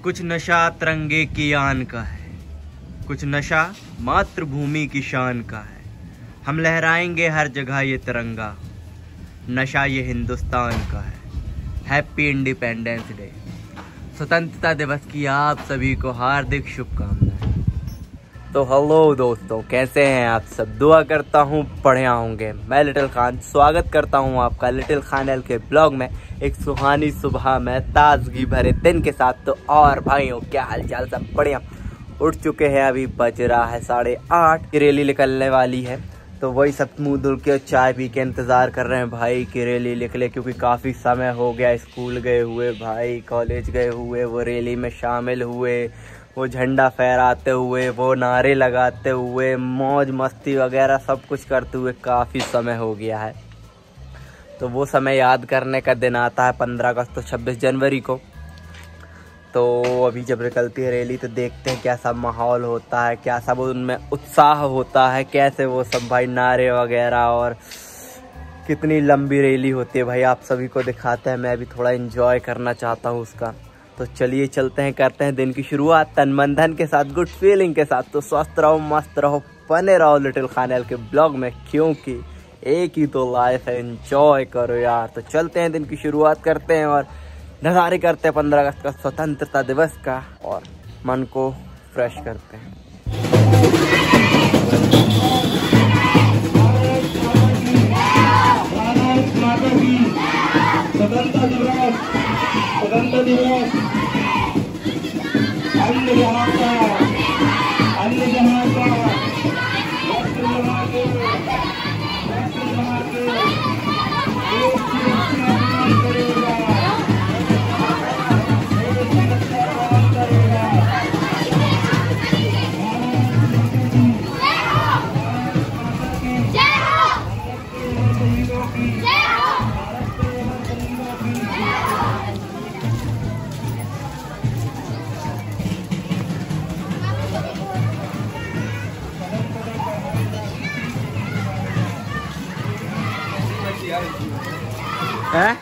कुछ नशा तिरंगे की आन का है, कुछ नशा मातृभूमि की शान का है। हम लहराएंगे हर जगह ये तिरंगा, नशा ये हिंदुस्तान का है। हैप्पी इंडिपेंडेंस डे, स्वतंत्रता दिवस की आप सभी को हार्दिक शुभकामनाएं। तो हेलो दोस्तों, कैसे हैं आप सब? दुआ करता हूँ बढ़िया होंगे। मैं लिटिल खान स्वागत करता हूँ आपका लिटिल खान एल के ब्लॉग में एक सुहानी सुबह में ताजगी भरे दिन के साथ। तो और भाइयों, क्या हाल चाल? सब बढ़िया? उठ चुके हैं, अभी बज रहा है 8:30। रैली निकलने वाली है, तो वही सब मुँह धुल के चाय पी के इंतज़ार कर रहे हैं भाई कि रैली निकले, क्योंकि काफ़ी समय हो गया स्कूल गए हुए, भाई कॉलेज गए हुए, वो रैली में शामिल हुए, वो झंडा फहराते हुए, वो नारे लगाते हुए, मौज मस्ती वगैरह सब कुछ करते हुए काफ़ी समय हो गया है। तो वो समय याद करने का दिन आता है 15 अगस्त तो 26 जनवरी को। तो अभी जब निकलती है रैली तो देखते हैं क्या सब माहौल होता है, क्या सब उनमें उत्साह होता है, कैसे वो सब भाई नारे वगैरह, और कितनी लंबी रैली होती है भाई, आप सभी को दिखाते हैं। मैं भी थोड़ा एंजॉय करना चाहता हूँ उसका। तो चलिए चलते हैं, करते हैं दिन की शुरुआत तन मन धन के साथ, गुड फीलिंग के साथ। तो स्वस्थ रहो, मस्त रहो, बने रहो लिटिल खान एल के ब्लॉग में, क्योंकि एक ही तो लाइफ है, एंजॉय करो यार। तो चलते हैं, दिन की शुरुआत करते हैं और नज़ारे करते हैं 15 अगस्त का, स्वतंत्रता दिवस का, और मन को फ्रेश करते हैं। स्वतंत्रता दिवस अन्य जहां का हैं?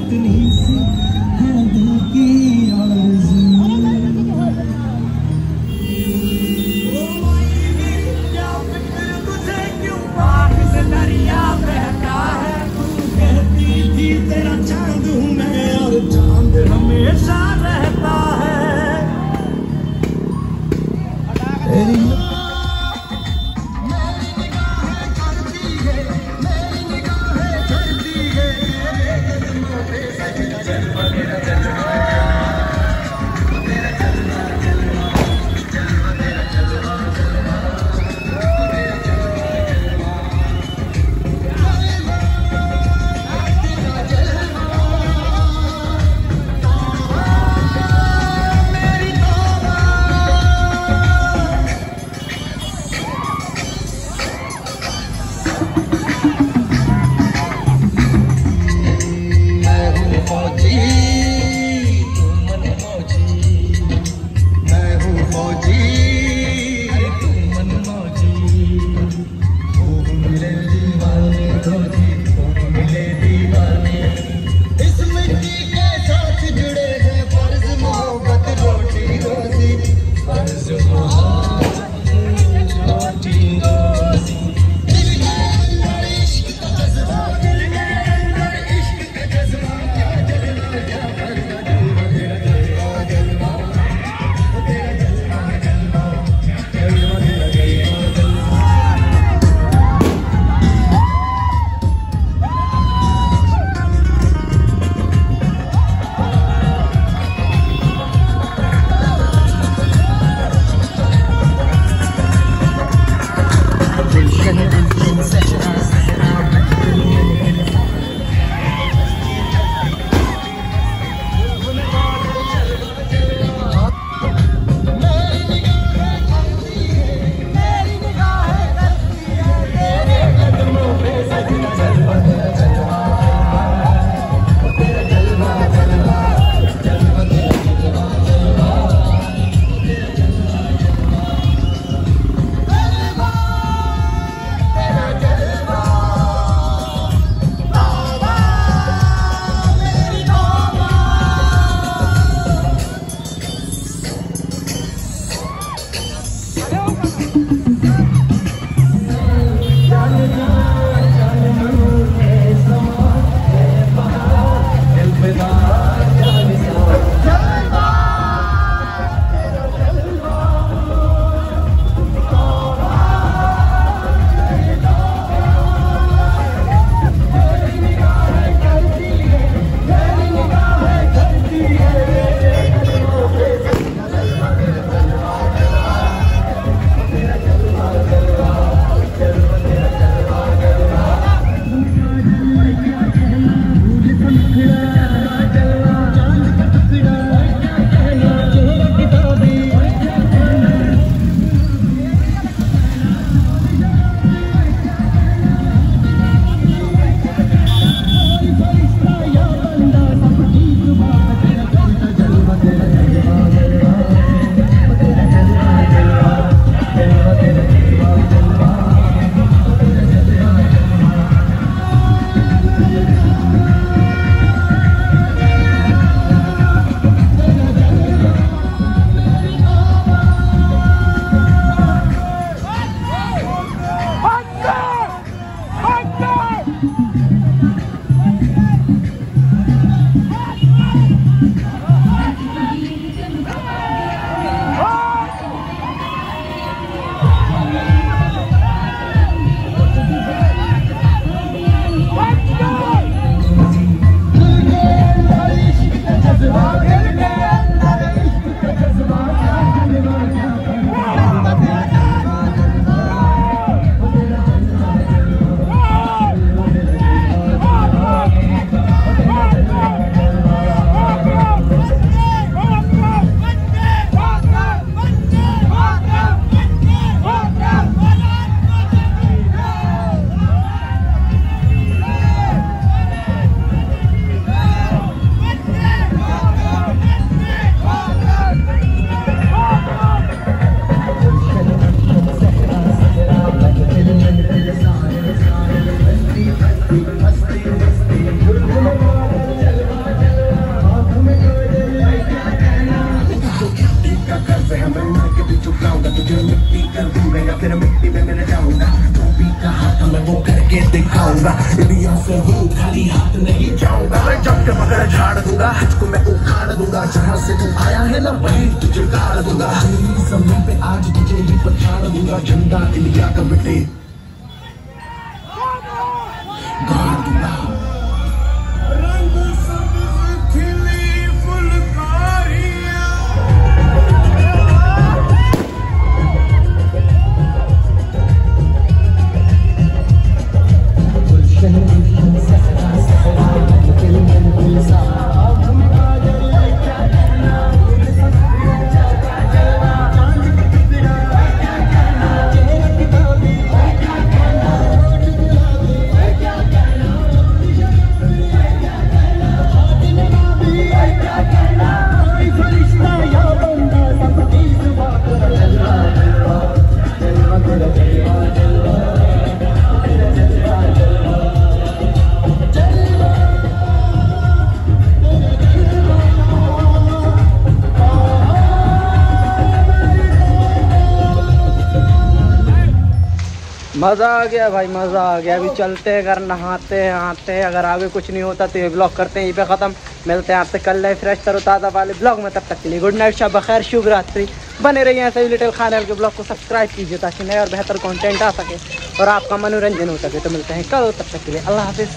इतनी सी है दिल की आरज़ू। ओ मायने क्या फिक्र तुझे क्यों आँख से दरिया बहता है। तू कहती थी तेरा चांद हूँ मैं और चांद हमेशा रहता है। तेरी मेरी निगाहें करती है के पकड़ झाड़ दूंगा, तुझको मैं उखाड़ दूंगा, जहाँ से तू आया है ना वहीं तुझे गाड़ दूंगा, तेरी जमीन पे आज तुझे ही पछाड़ दूंगा, झंडा इंडिया का मिटे गाड़ दूंगा। रंग सब्ज खिली फुलकारियां, मज़ा आ गया भाई, मज़ा आ गया। अभी चलते हैं घर, नहाते हैं, आते हैं। अगर आगे कुछ नहीं होता तो ये ब्लॉग करते हैं यहीं पे ख़त्म। मिलते हैं आपसे कल नए फ्रेश तरोताज़ा वाले ब्लॉग में। तब तक के लिए गुड नाइट, शब बखैर, शुभ रात्रि। बने रहिए ऐसे ही लिटिल खान के ब्लॉग को सब्सक्राइब कीजिए ताकि नए और बेहतर कंटेंट आ सके और आपका मनोरंजन हो सके। तो मिलते हैं कल, तब तक के लिए अल्लाह हाफिज़।